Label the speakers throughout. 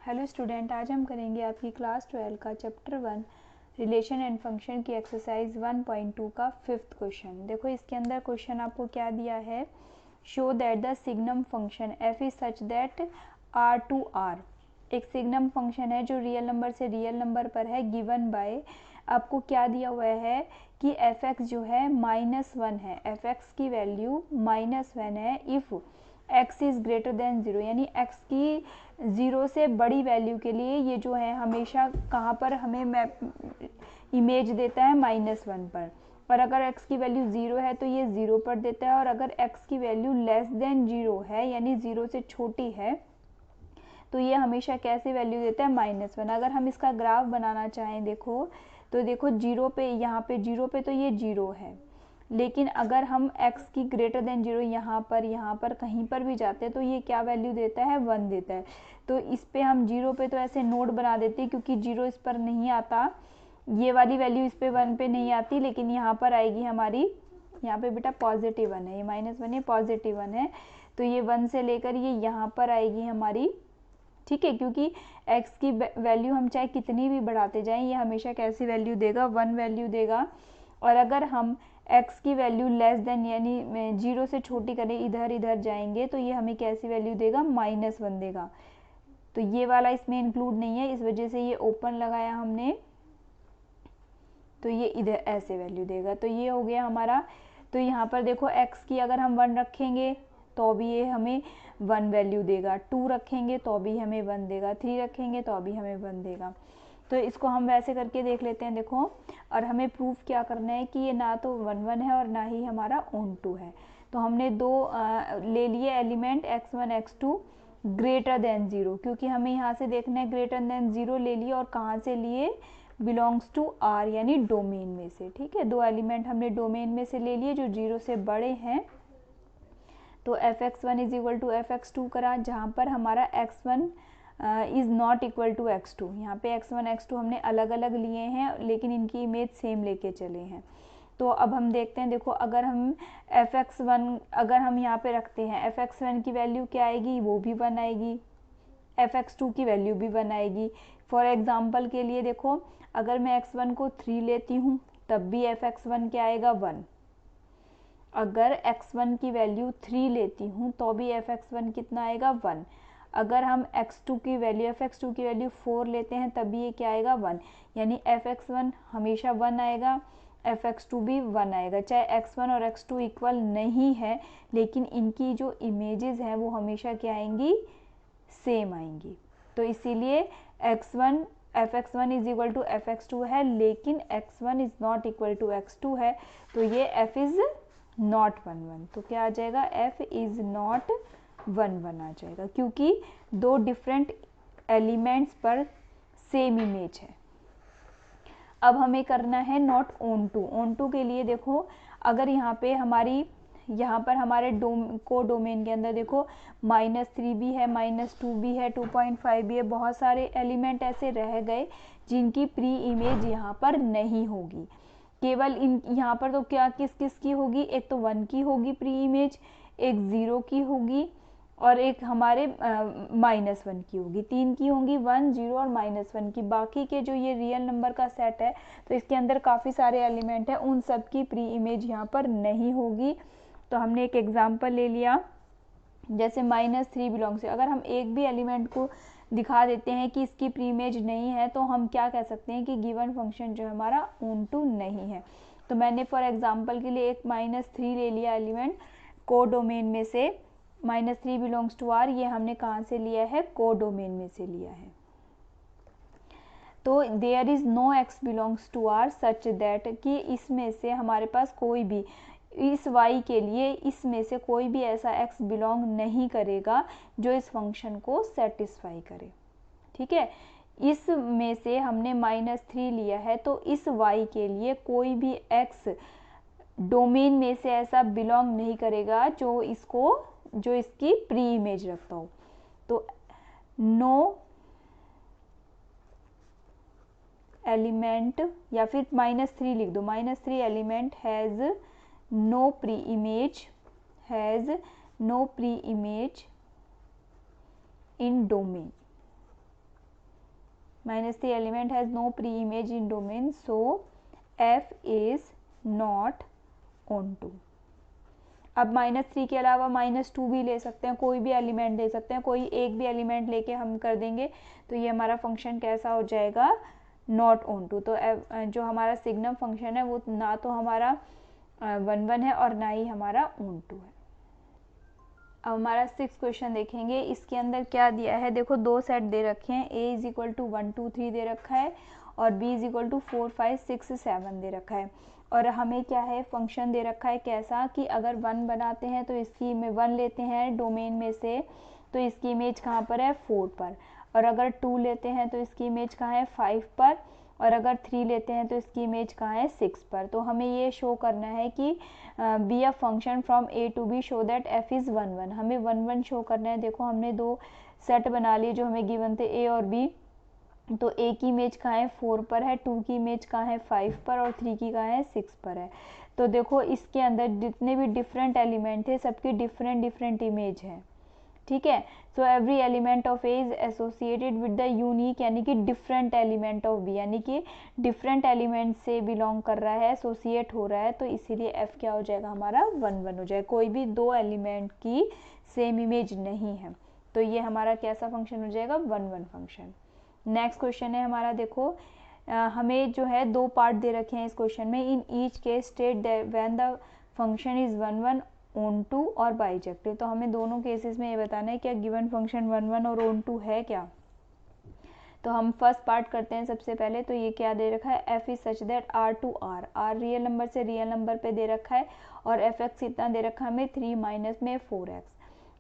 Speaker 1: Hello student, आज हम करेंगे आपकी क्लास 12 का चैप्टर 1 रिलेशन एंड फंक्शन की एक्सरसाइज 1.2 का 5th क्वेश्चन। देखो इसके अंदर क्वेश्चन आपको क्या दिया है, show that the signum function F is such that R to R. एक सिग्नम फंक्शन है जो रियल नंबर से रियल नंबर पर है, गिवन बाय आपको क्या दिया हुआ है कि एफ एक्स जो है -1 है, एफ एक्स की वैल्यू -1 है if x is greater than 0, यानी x की 0 से बड़ी वैल्यू के लिए ये जो है हमेशा कहाँ पर हमें मैप इमेज देता है -1 पर, और अगर x की वैल्यू 0 है तो ये 0 पर देता है, और अगर x की वैल्यू लेस देन 0 है यानी 0 से छोटी है तो ये हमेशा कैसे वैल्यू देता है -1। अगर हम इसका ग्राफ बनाना चाहें देखो तो देखो 0 पे, यहाँ पे 0 पे तो ये 0 है, लेकिन अगर हम x की ग्रेटर देन 0 यहाँ पर कहीं पर भी जाते हैं तो ये क्या वैल्यू देता है, 1 देता है। तो इस पे हम 0 पे तो ऐसे नोट बना देते हैं क्योंकि 0 इस पर नहीं आता, ये वाली वैल्यू इस पे 1 पे नहीं आती, लेकिन यहाँ पर आएगी हमारी, यहाँ पे बेटा पॉजिटिव 1 है, ये -1 है, पॉजिटिव 1 है, तो ये 1 से लेकर ये यहाँ पर आएगी हमारी, ठीक है, क्योंकि x की वैल्यू हम चाहे कितनी भी बढ़ाते जाएं ये हमेशा कैसी वैल्यू देगा, 1 वैल्यू देगा। और अगर हम x की वैल्यू लेस देन यानी 0 से छोटी करें, इधर इधर जाएंगे तो ये हमें कैसी वैल्यू देगा, -1 देगा। तो ये वाला इसमें इंक्लूड नहीं है, इस वजह से ये ओपन लगाया हमने, तो ये इधर ऐसे वैल्यू देगा। तो ये हो गया हमारा। तो यहाँ पर देखो x की अगर हम 1 रखेंगे तो भी ये हमें 1 वैल्यू देगा, 2 रखेंगे तो भी हमें 1 देगा, 3 रखेंगे तो भी हमें 1 देगा। तो इसको हम वैसे करके देख लेते हैं देखो, और हमें प्रूफ क्या करना है कि ये ना तो 1 1 है और ना ही हमारा ऑन 2 है। तो हमने दो ले लिए element x1 x2 greater than 0, क्योंकि हमें यहाँ से देखना है ग्रेटर देन 0 ले लिए, और कहाँ से लिए, बिलोंग्स टू आर यानी डोमेन में से, ठीक है। दो एलिमेंट हमने डोमेन में से ले लिए जो 0 से बड़े हैं, तो fx1 is equal to fx2 करा, जहाँ पर हमारा x1 is not equal to x2। यहाँ पे x1 x2 हमने अलग अलग लिए हैं लेकिन इनकी इमेज सेम लेके चले हैं। तो अब हम देखते हैं, देखो अगर हम fx1 अगर हम यहाँ पे रखते हैं, fx1 की वैल्यू क्या आएगी, वो भी 1 आएगी, fx2 की वैल्यू भी 1 आएगी। फॉर एग्जाम्पल के लिए देखो, अगर मैं x1 को 3 लेती हूँ तब भी fx1 क्या आएगा, 1। अगर x1 की वैल्यू 3 लेती हूँ तो भी fx1 कितना आएगा, 1। अगर हम fx2 की वैल्यू 4 लेते हैं तब भी ये क्या आएगा, 1, यानी fx1 हमेशा 1 आएगा, fx2 भी 1 आएगा, चाहे x1 और x2 इक्वल नहीं है लेकिन इनकी जो इमेजेस हैं वो हमेशा क्या आएंगी, सेम आएंगी। तो इसीलिए x1 fx1 is equal to fx2 है, लेकिन x1 is not equal to x2 है, तो ये f इज नॉट 1 1, तो क्या आ जाएगा, f इज नॉट 1 1 आ जाएगा, क्योंकि दो डिफरेंट एलिमेंट्स पर सेम इमेज है। अब हमें करना है not onto. Onto के लिए देखो, अगर यहाँ पे हमारी, यहाँ पर हमारे को डोमेन के अंदर देखो -3 भी है, -2 भी है, 2.5 भी है, बहुत सारे एलिमेंट ऐसे रह गए जिनकी प्री इमेज यहाँ पर नहीं होगी। केवल इन यहाँ पर तो क्या किस किस की होगी, एक तो 1 की होगी प्री इमेज, एक 0 की होगी, और एक हमारे -1 की होगी। 3 की होंगी, 1 0 और -1 की। बाकी के जो ये रियल नंबर का सेट है तो इसके अंदर काफ़ी सारे एलिमेंट हैं, उन सब की प्री इमेज यहाँ पर नहीं होगी। तो हमने एक एग्जांपल ले लिया, जैसे -3 बिलोंग्स, अगर हम एक भी एलिमेंट को दिखा देते हैं कि इसकी प्री इमेज नहीं है तो हम क्या कह सकते हैं कि गिवन फंक्शन जो हमारा ऑन टू नहीं है। तो मैंने फॉर एग्जांपल के लिए एक -3 ले लिया एलिमेंट को डोमेन में से, -3 बिलोंग्स टू आर, ये हमने कहाँ से लिया है, को डोमेन में से लिया है। तो there is no x belongs to R such that, कि इसमें से हमारे पास कोई भी, इस y के लिए इसमें से कोई भी ऐसा x बिलोंग नहीं करेगा जो इस फंक्शन को सेटिस्फाई करे, ठीक है। इस में से हमने -3 लिया है, तो इस y के लिए कोई भी x डोमेन में से ऐसा बिलोंग नहीं करेगा जो इसकी प्री इमेज रखता हो। तो नो एलिमेंट, या फिर -3 लिख दो, -3 element has no pre image in domain. -3 element has no pre image in domain, so f is not onto. अब -3 के अलावा -2 भी ले सकते हैं, कोई भी एलिमेंट ले सकते हैं, कोई एक भी एलिमेंट लेके हम कर देंगे तो ये हमारा फंक्शन कैसा हो जाएगा, नॉट ऑन टू। तो जो हमारा सिग्नम फंक्शन है वो ना तो हमारा 1 है और ना ही हमारा ऑन टू है। अब हमारा 6 क्वेश्चन देखेंगे, इसके अंदर क्या दिया है, देखो दो सेट दे रखे हैं, a इज इक्वल टू 1 2 3 दे रखा है और b इज इक्वल टू 4 5 6 7 दे रखा है। और हमें क्या है, फंक्शन दे रखा है कैसा कि अगर 1 बनाते हैं तो इसकी में 1 लेते हैं डोमेन में से तो इसकी इमेज कहाँ पर है, 4 पर, और अगर 2 लेते हैं तो इसकी इमेज कहाँ है, 5 पर, और अगर 3 लेते हैं तो इसकी इमेज कहाँ है, 6 पर। तो हमें ये शो करना है कि be a function from A to B show that F is 1 1, हमें 1 1 शो करना है। देखो हमने दो सेट बना लिए जो हमें गिवन थे, ए और बी। तो ए की इमेज कहाँ है, 4 पर है, 2 की इमेज कहाँ है, 5 पर, और 3 की कहाँ है, 6 पर है। तो देखो इसके अंदर जितने भी डिफरेंट एलिमेंट थे सबकी डिफरेंट डिफरेंट इमेज है, ठीक है। So every element of A is associated with the unique यानी कि डिफरेंट एलिमेंट ऑफ बी, यानी कि डिफरेंट एलिमेंट से बिलोंग कर रहा है, एसोसिएट हो रहा है, तो इसीलिए एफ क्या हो जाएगा हमारा, 1 1 हो जाएगा। कोई भी दो एलिमेंट की सेम इमेज नहीं है, तो ये हमारा कैसा फंक्शन हो जाएगा, 1 1 फंक्शन। नेक्स्ट क्वेश्चन है हमारा, देखो हमें जो है दो पार्ट दे रखे हैं इस क्वेश्चन में। In each case state when the function is 1 1 onto और बाइजेक्टिव। तो हमें दोनों केसेस में ये बताना है क्या गिवन फंक्शन 1 1 और ऑन टू है क्या। तो हम फर्स्ट पार्ट करते हैं सबसे पहले। तो ये क्या दे रखा है, F is such that R to R, R real number से रियल नंबर पे दे रखा है, और एफ एक्स इतना दे रखा है हमें 3 माइनस में 4x।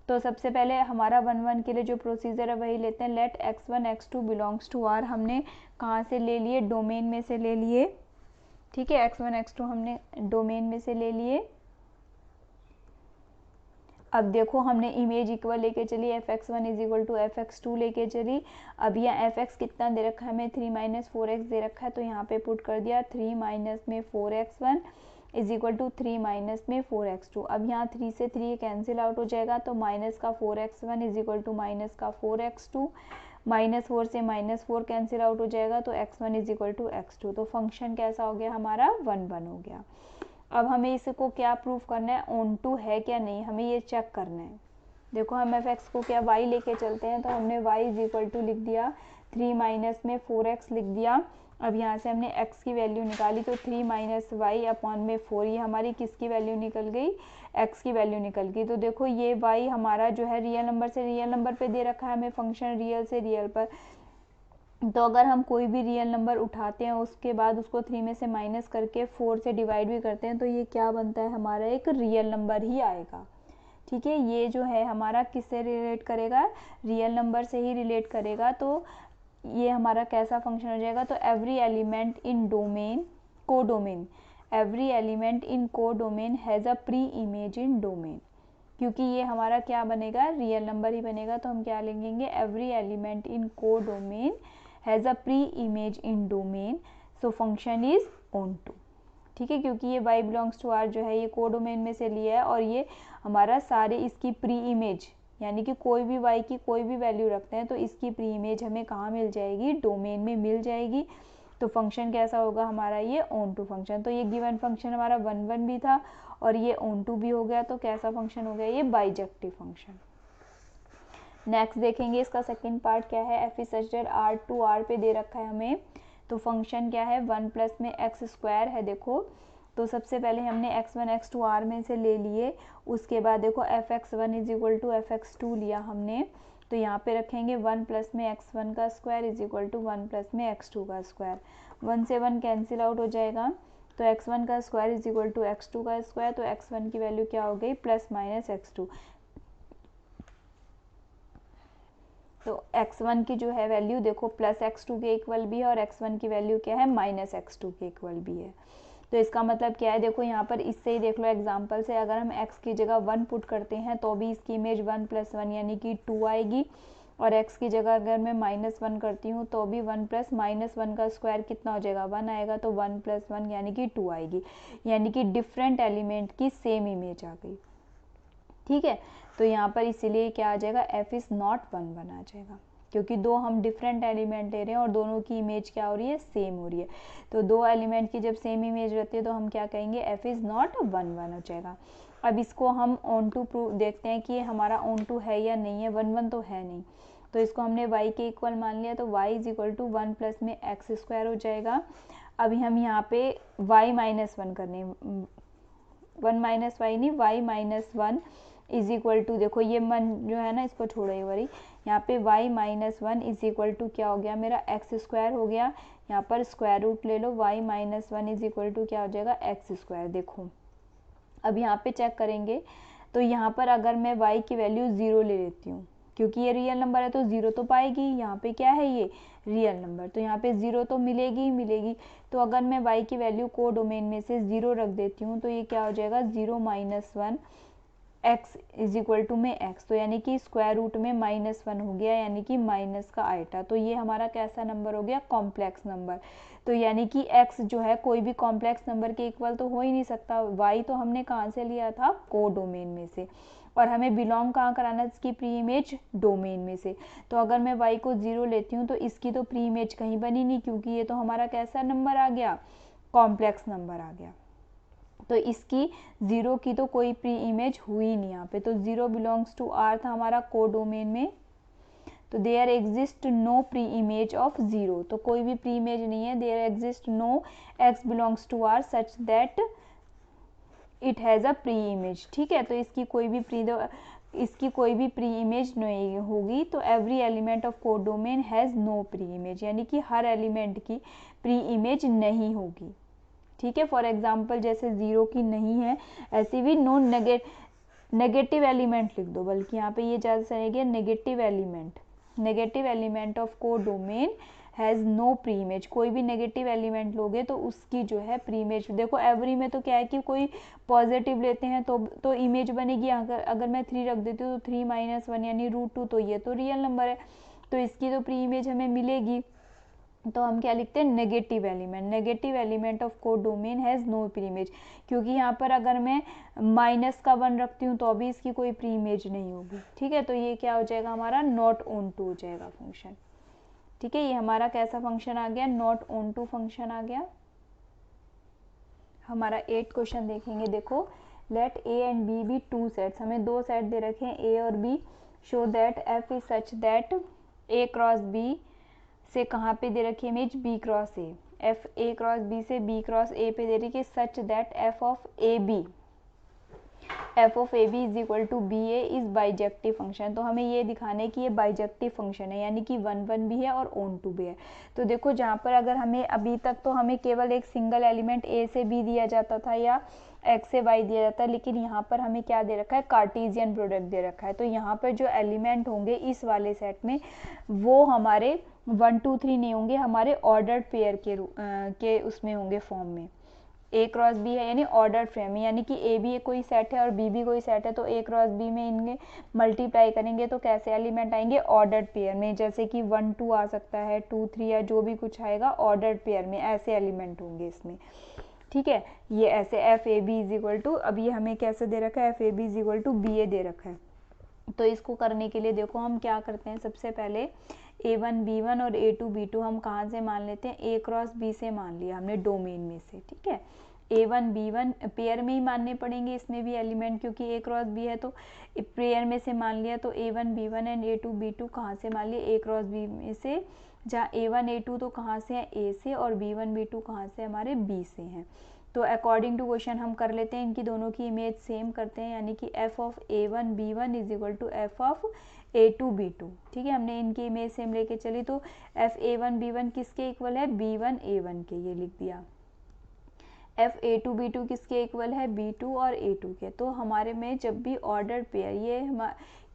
Speaker 1: तो सबसे पहले हमारा 1 1 के लिए जो प्रोसीजर है वही लेते हैं। Late x1 x2 belongs to r, हमने कहाँ से ले लिए, डोमेन में से ले लिए, ठीक है। x1 x2 हमने डोमेन में से ले लिए। अब देखो हमने इमेज इक्वल लेके चली, fx1 is equal to fx2 लेके चली। अब यहाँ fx कितना दे रखा है हमें, 3 माइनस 4x दे रखा है, तो यहाँ पे पुट कर दिया 3 माइनस में 4x1 is equal to 3 minus में 4x2। अब यहाँ 3 से 3 कैंसिल आउट हो जाएगा, तो माइनस का 4x1 is equal to minus का 4x2, माइनस 4 से माइनस 4 कैंसिल आउट हो जाएगा, तो x1 is equal to x2। तो फंक्शन कैसा हो गया हमारा, 1 1 हो गया। अब हमें इसको क्या प्रूफ करना है, ऑन टू है क्या नहीं, हमें ये चेक करना है। देखो हम एफ एक्स को क्या y लेके चलते हैं, तो हमने y इज इक्वल टू लिख दिया 3 माइनस में 4x लिख दिया। अब यहाँ से हमने x की वैल्यू निकाली, तो 3 माइनस वाई अपॉन में 4, ये हमारी किसकी वैल्यू निकल गई, x की वैल्यू निकल गई। तो देखो ये y हमारा जो है रियल नंबर से रियल नंबर पे दे रखा है हमें फंक्शन, रियल से रियल पर। तो अगर हम कोई भी रियल नंबर उठाते हैं उसके बाद उसको 3 में से माइनस करके 4 से डिवाइड भी करते हैं, तो ये क्या बनता है हमारा, एक रियल नंबर ही आएगा, ठीक है। ये जो है हमारा किससे रिलेट करेगा, रियल नंबर से ही रिलेट करेगा। तो ये हमारा कैसा फंक्शन हो जाएगा, तो एवरी एलिमेंट इन डोमेन, को domain, every element in codomain has a pre image in domain, क्योंकि ये हमारा क्या बनेगा, रियल नंबर ही बनेगा। तो हम क्या लिखेंगे, every element in codomain has a pre image in domain, so function is onto, ठीक है। क्योंकि ये y बिलोंग्स टू r जो है ये को डोमेन में से लिया है, और ये हमारा सारे इसकी प्री इमेज, यानी कि कोई भी y की कोई भी वैल्यू रखते हैं तो इसकी प्री इमेज हमें कहाँ मिल जाएगी, डोमेन में मिल जाएगी। तो फंक्शन कैसा होगा हमारा, ये ऑन टू फंक्शन। तो ये गिवन फंक्शन हमारा 1 1 भी था और ये ऑन टू भी हो गया, तो कैसा फंक्शन हो गया, ये बाइजेक्टिव फंक्शन। नेक्स्ट देखेंगे इसका सेकंड पार्ट क्या है, F is such that R to R पे दे रखा है हमें। तो फंक्शन क्या है, 1 प्लस में एक्स स्क्वायर है। देखो तो सबसे पहले हमने x1 x2 r में से ले लिए, उसके बाद देखो fx1 is equal to fx2 लिया हमने, तो यहाँ पे रखेंगे 1 प्लस में x1 का square is equal to 1 plus में x2 का स्क्वायर। 1 से 1 कैंसिल आउट हो जाएगा, तो x1 का square is equal to x2 का स्क्वायर। तो x1 की वैल्यू क्या हो गई, प्लस माइनस x2। तो x1 की जो है वैल्यू देखो प्लस x2 के इक्वल भी है, और x1 की वैल्यू क्या है, माइनस x2 के इक्वल भी है। तो इसका मतलब क्या है, देखो यहाँ पर इससे ही देख लो एग्जांपल से, अगर हम x की जगह 1 पुट करते हैं तो भी इसकी इमेज 1 प्लस 1 यानी कि 2 आएगी, और x की जगह अगर मैं माइनस 1 करती हूँ तो भी 1 प्लस माइनस 1 का स्क्वायर कितना हो जाएगा, 1 आएगा, तो 1 प्लस 1 यानी कि 2 आएगी, यानी कि डिफरेंट एलिमेंट की सेम इमेज आ गई, ठीक है। तो यहाँ पर इसीलिए क्या आ जाएगा, f इज नॉट 1 1 आ जाएगा। क्योंकि दो हम डिफरेंट एलिमेंट ले रहे हैं और दोनों की इमेज क्या हो रही है, सेम हो रही है। तो दो एलिमेंट की जब सेम इमेज रहती है तो हम क्या कहेंगे, f इज़ नॉट 1 1 हो जाएगा। अब इसको हम ऑन टू प्रूव देखते हैं कि ये हमारा ऑन टू है या नहीं है, 1 1 तो है नहीं, तो इसको हमने y के इक्वल मान लिया, तो y is equal to 1 plus में एक्स स्क्वायर हो जाएगा। अभी हम यहाँ पे y माइनस 1 करने, 1 माइनस वाई नहीं, y minus 1 is equal to, देखो ये मन जो है ना इसको छोड़ो एक बारी, यहाँ पे y minus 1 is equal to क्या हो गया मेरा, एक्स स्क्वायर हो गया। यहाँ पर स्क्वायर रूट ले लो, y minus 1 is equal to क्या हो जाएगा, एक्स स्क्वायर। देखो अब यहाँ पे चेक करेंगे तो यहाँ पर अगर मैं y की वैल्यू 0 ले लेती हूँ, क्योंकि ये रियल नंबर है तो 0 तो पाएगी, यहाँ पे क्या है ये रियल नंबर, तो यहाँ पे 0 तो मिलेगी ही मिलेगी। तो अगर मैं y की वैल्यू को डोमेन में से 0 रख देती हूँ तो ये क्या हो जाएगा, 0 minus 1 x is equal to में x, तो यानी कि स्क्वायर रूट में -1 हो गया, यानी कि माइनस का आइटा, तो ये हमारा कैसा नंबर हो गया, कॉम्प्लेक्स नंबर। तो यानी कि x जो है कोई भी कॉम्प्लेक्स नंबर के इक्वल तो हो ही नहीं सकता। y तो हमने कहाँ से लिया था, को डोमेन में से, और हमें बिलोंग कहाँ कराना है, इसकी प्री इमेज डोमेन में से। तो अगर मैं y को 0 लेती हूँ तो इसकी तो प्री इमेज कहीं बनी नहीं, क्योंकि ये तो हमारा कैसा नंबर आ गया, कॉम्प्लेक्स नंबर आ गया। तो इसकी 0 की तो कोई प्री इमेज हुई नहीं यहाँ पे, तो 0 बिलोंग्स टू R था हमारा को डोमेन में, तो there exist no pre image of 0, तो कोई भी प्री इमेज नहीं है, there exist no x belongs to R such that it has a pre image. ठीक है, तो इसकी कोई भी प्री इमेज नहीं होगी, तो every element of codomain has no pre image, यानी कि हर एलिमेंट की प्री इमेज नहीं होगी। ठीक है, फॉर एग्जाम्पल जैसे 0 की नहीं है, ऐसे भी नो नेगेटिव एलिमेंट लिख दो, बल्कि यहाँ पे ये ज़्यादा सही है, negative element of codomain has no pre image. कोई भी नेगेटिव एलिमेंट लोगे तो उसकी जो है प्री इमेज, देखो एवरी में तो क्या है कि कोई पॉजिटिव लेते हैं तो इमेज बनेगी। अगर मैं 3 रख देती हूँ तो 3 माइनस 1 यानी √2, तो ये तो रियल नंबर है, तो इसकी तो प्री इमेज हमें मिलेगी। तो हम क्या लिखते हैं, negative element of codomain has no pre image, क्योंकि यहाँ पर अगर मैं माइनस का 1 रखती हूँ तो अभी इसकी कोई प्री इमेज नहीं होगी। ठीक है, तो ये क्या हो जाएगा हमारा, नॉट ऑन टू हो जाएगा फंक्शन। ठीक है, ये हमारा कैसा फंक्शन आ गया, नॉट ऑन टू फंक्शन आ गया। हमारा 8 क्वेश्चन देखेंगे। देखो, let A and B be 2 sets, हमें 2 सेट दे रखे हैं ए और B, show that F is such that A cross B से कहाँ पे दे रखी है image, B cross A, F A cross B से बी क्रॉस ए पे दे रही है, such that F of A B is equal to B A is bijective function. तो हमें ये दिखाना है कि ये बाइजेक्टिव फंक्शन है, यानी कि 1 1 भी है और ऑन टू भी है। तो देखो जहाँ पर अगर हमें अभी तक तो हमें केवल एक सिंगल एलिमेंट ए से बी दिया जाता था या एक्स से वाई दिया जाता है, लेकिन यहाँ पर हमें क्या दे रखा है, कार्टेशियन प्रोडक्ट दे रखा है। तो यहाँ पर जो एलिमेंट होंगे इस वाले सेट में वो हमारे 1 2 3 नहीं होंगे, हमारे ऑर्डर्ड पेयर के उसमें होंगे, फॉर्म में। ए क्रॉस बी है यानी ऑर्डर्ड फ्रेम, यानी कि ए भी कोई सेट है और बी भी कोई सेट है, तो ए क्रॉस बी में इनके मल्टीप्लाई करेंगे तो कैसे एलिमेंट आएंगे, ऑर्डर्ड पेयर में, जैसे कि 1 2 आ सकता है, 2 3 या जो भी कुछ आएगा ऑर्डर्ड पेयर में, ऐसे एलिमेंट होंगे इसमें। ठीक है, ये ऐसे F A B is equal to, अब ये हमें कैसे दे रखा है, F A B is equal to B A दे रखा है। तो इसको करने के लिए देखो हम क्या करते हैं, सबसे पहले a1 b1 और a2 b2 हम कहाँ से मान लेते हैं, a क्रॉस b से मान लिया हमने डोमेन में से। ठीक है, a1 b1 पेयर में ही मानने पड़ेंगे इसमें भी एलिमेंट, क्योंकि a क्रॉस b है तो पेयर में से मान लिया। तो a1 b1 and a2 b2 कहाँ से मान लिया, a क्रॉस b में से, जहाँ a1 a2 तो कहाँ से है, a से, और b1 b2 कहाँ से हमारे b से हैं। तो अकॉर्डिंग टू क्वेश्चन हम कर लेते हैं, इनकी दोनों की इमेज सेम करते हैं, यानी कि f of a1 b1 is equal to f of a2 b2। ठीक है, हमने इनकी इमेज सेम लेके चली, तो f a1 b1 किसके इक्वल है, b1 a1 के, ये लिख दिया। f a2 b2 किसके इक्वल है, b2 और a2 के। तो हमारे में जब भी ऑर्डर्ड पेयर, ये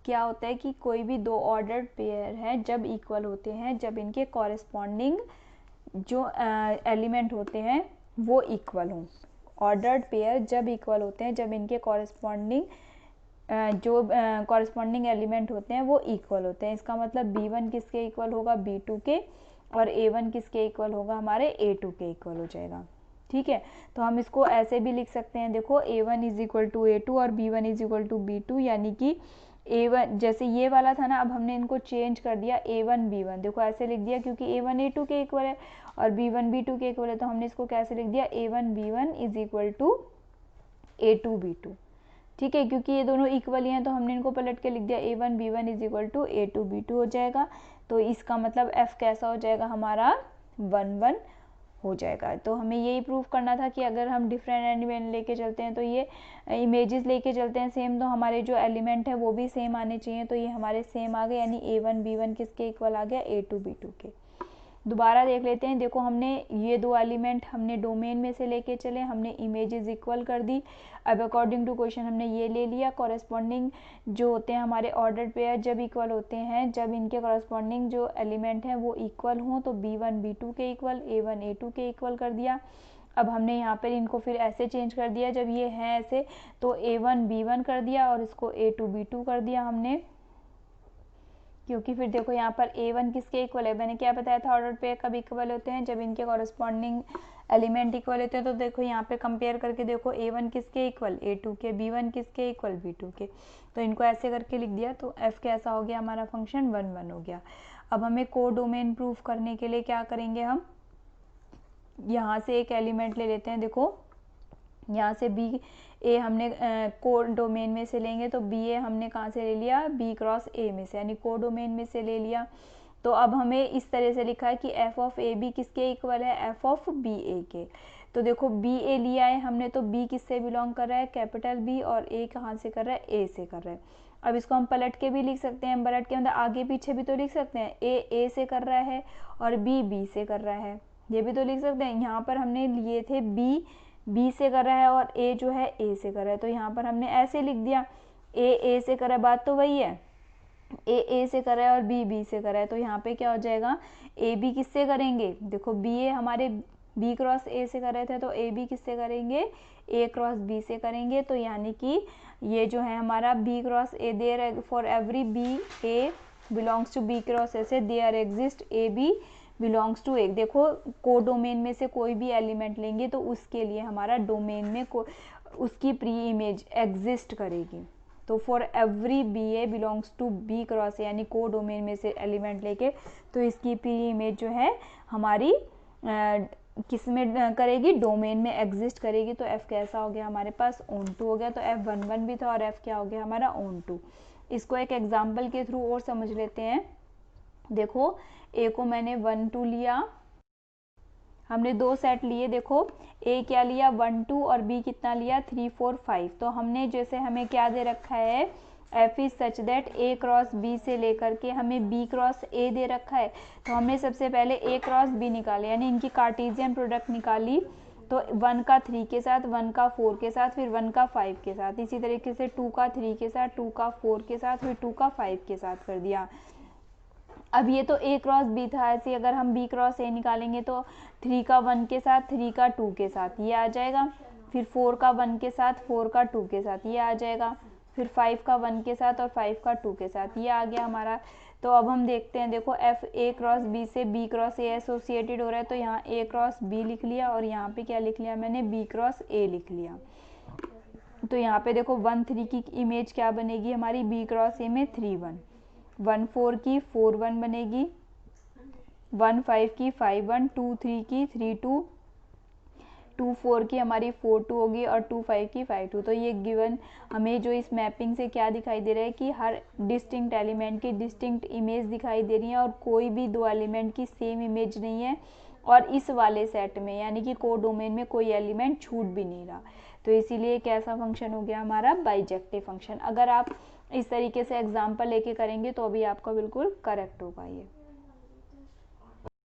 Speaker 1: क्या होता है कि कोई भी दो ऑर्डर्ड पेयर हैं जब इक्वल होते हैं, जब इनके कॉरेस्पॉन्डिंग जो एलिमेंट होते हैं वो इक्वल हों। ऑर्डर्ड पेयर जब इक्वल होते हैं जब इनके कॉरेस्पॉन्डिंग जो कॉरेस्पॉन्डिंग एलिमेंट होते हैं वो इक्वल होते हैं। इसका मतलब b1 किसके इक्वल होगा, b2 के, और a1 किसके इक्वल होगा, हमारे a2 के इक्वल हो जाएगा। ठीक है, तो हम इसको ऐसे भी लिख सकते हैं, देखो a1 is equal to a2 और b1 is equal to b2, यानी कि A1 जैसे ये वाला था ना, अब हमने इनको चेंज कर दिया A1 B1, देखो ऐसे लिख दिया क्योंकि A1 A2 के इक्वल है और B1 B2 के इक्वल है, तो हमने इसको कैसे लिख दिया A1 B1 is equal to A2 B2। ठीक है, क्योंकि ये दोनों इक्वल ही हैं तो हमने इनको पलट के लिख दिया A1 B1 is equal to A2 B2 हो जाएगा। तो इसका मतलब F कैसा हो जाएगा हमारा 1 1 हो जाएगा। तो हमें यही प्रूफ करना था कि अगर हम डिफरेंट एलिमेंट लेके चलते हैं तो ये इमेजेस लेके चलते हैं सेम, तो हमारे जो एलिमेंट है वो भी सेम आने चाहिए। तो ये हमारे सेम आ गए, यानी A1 B1 किसके इक्वल आ गया A2 B2 के। दोबारा देख लेते हैं, देखो हमने ये दो एलिमेंट हमने डोमेन में से लेके चले, हमने इमेजेस इक्वल कर दी। अब अकॉर्डिंग टू क्वेश्चन हमने ये ले लिया, कॉरेस्पॉन्डिंग जो होते हैं हमारे ऑर्डर पेयर जब इक्वल होते हैं, जब इनके कॉरेस्पॉन्डिंग जो एलिमेंट हैं वो इक्वल हों तो B1 B2 के इक्वल, A1 A2 के इक्वल कर दिया। अब हमने यहाँ पर इनको फिर ऐसे चेंज कर दिया, जब ये हैं ऐसे तो A1 B1 कर दिया और इसको A2 B2 कर दिया हमने, क्योंकि फिर देखो यहाँ पर A1 किसके इक्वल है, मैंने क्या बताया था ऑर्डर पेयर कब इक्वल होते हैं, जब इनके कॉरेस्पॉन्डिंग एलिमेंट इक्वल होते हैं। तो देखो यहाँ पे कंपेयर करके देखो A1 किसके इक्वल A2 के, B1 किसके इक्वल B2 के, तो इनको ऐसे करके लिख दिया। तो F कैसा हो गया हमारा फंक्शन 1 1 हो गया। अब हमें को डोमेन प्रूफ करने के लिए क्या करेंगे, हम यहाँ से एक एलिमेंट ले लेते हैं। देखो यहाँ से बी ए हमने को डोमेन में से लेंगे, तो बी ए हमने कहाँ से ले लिया, बी क्रॉस ए में से, यानी को डोमेन में से ले लिया। तो अब हमें इस तरह से लिखा है कि एफ ऑफ ए बी किसके इक्वल है, एफ ऑफ बी ए के। तो देखो बी ए लिया है हमने, तो बी किससे बिलोंग कर रहा है, कैपिटल बी, और ए कहाँ से कर रहा है, ए से कर रहा है। अब इसको हम पलट के भी लिख सकते हैं, पलट के अंदर आगे पीछे भी तो लिख सकते हैं, ए से कर रहा है और बी बी से कर रहा है, ये भी तो लिख सकते हैं। यहाँ पर हमने लिए थे बी से कर रहा है और ए जो है ए से कर रहा है, तो यहाँ पर हमने ऐसे लिख दिया, ए से कर रहा है, बात तो वही है, ए से कर रहा है और बी बी से कर रहा है। तो यहाँ पे क्या हो जाएगा, ए बी किससे करेंगे, देखो बी ए हमारे बी क्रॉस ए से कर रहे थे, तो ए बी किससे करेंगे, ए क्रॉस बी से करेंगे। तो यानी कि ये जो है हमारा B cross A, there for every B A belongs to B cross A से there exist A B belongs to A. देखो को डोमेन में से कोई भी एलिमेंट लेंगे तो उसके लिए हमारा डोमेन में उसकी प्री इमेज एग्जिस्ट करेगी। तो for every B A belongs to B cross A, यानी को डोमेन में से एलिमेंट लेके तो इसकी प्री इमेज जो है हमारी किस में करेगी, डोमेन में एग्जिस्ट करेगी। तो एफ कैसा हो गया हमारे पास, ऑन टू हो गया। तो एफ 1 1 भी था और एफ क्या हो गया हमारा, ऑन टू। इसको एक एग्जाम्पल के थ्रू और समझ लेते हैं। देखो ए को मैंने 1 2 लिया, हमने दो सेट लिए, देखो ए क्या लिया 1 2 और बी कितना लिया 3 4 5। तो हमने जैसे हमें क्या दे रखा है, F is such that A cross B से लेकर के हमें बी क्रॉस ए दे रखा है। तो हमने सबसे पहले ए क्रॉस बी निकाले, यानी इनकी कार्टेशियन प्रोडक्ट निकाली। तो 1 का 3 के साथ, 1 का 4 के साथ, फिर 1 का 5 के साथ, इसी तरीके से 2 का 3 के साथ, 2 का 4 के साथ, फिर 2 का 5 के साथ कर दिया। अब ये तो ए क्रॉस बी था, ऐसे अगर हम बी क्रॉस ए निकालेंगे तो 3 का 1 के साथ, 3 का 2 के साथ ये आ जाएगा, फिर 4 का 1 के साथ, 4 का 2 के साथ ये आ जाएगा, फिर 5 का 1 के साथ और 5 का 2 के साथ ये आ गया हमारा। तो अब हम देखते हैं, देखो एफ ए क्रॉस बी से बी क्रॉस ए एसोसिएटेड हो रहा है, तो यहाँ ए क्रॉस बी लिख लिया और यहाँ पे क्या लिख लिया मैंने, बी क्रॉस ए लिख लिया। तो यहाँ पे देखो 1 3 की इमेज क्या बनेगी हमारी, बी क्रॉस ए में 3 1, 1 4 की 4 1 बनेगी, 1 5 की 5 1, 2 3 की 3 2, 2 4 की हमारी 4 2 होगी और 2 5 की 5 2। तो ये गिवन हमें जो इस मैपिंग से क्या दिखाई दे रहा है कि हर डिस्टिंक्ट एलिमेंट की डिस्टिंक्ट इमेज दिखाई दे रही है और कोई भी दो एलिमेंट की सेम इमेज नहीं है, और इस वाले सेट में यानी कि को डोमेन में कोई एलिमेंट छूट भी नहीं रहा। तो इसीलिए कैसा फंक्शन हो गया हमारा, बाइजेक्टिव फंक्शन। अगर आप इस तरीके से एग्जाम्पल लेके करेंगे तो अभी आपका बिल्कुल करेक्ट होगा ये।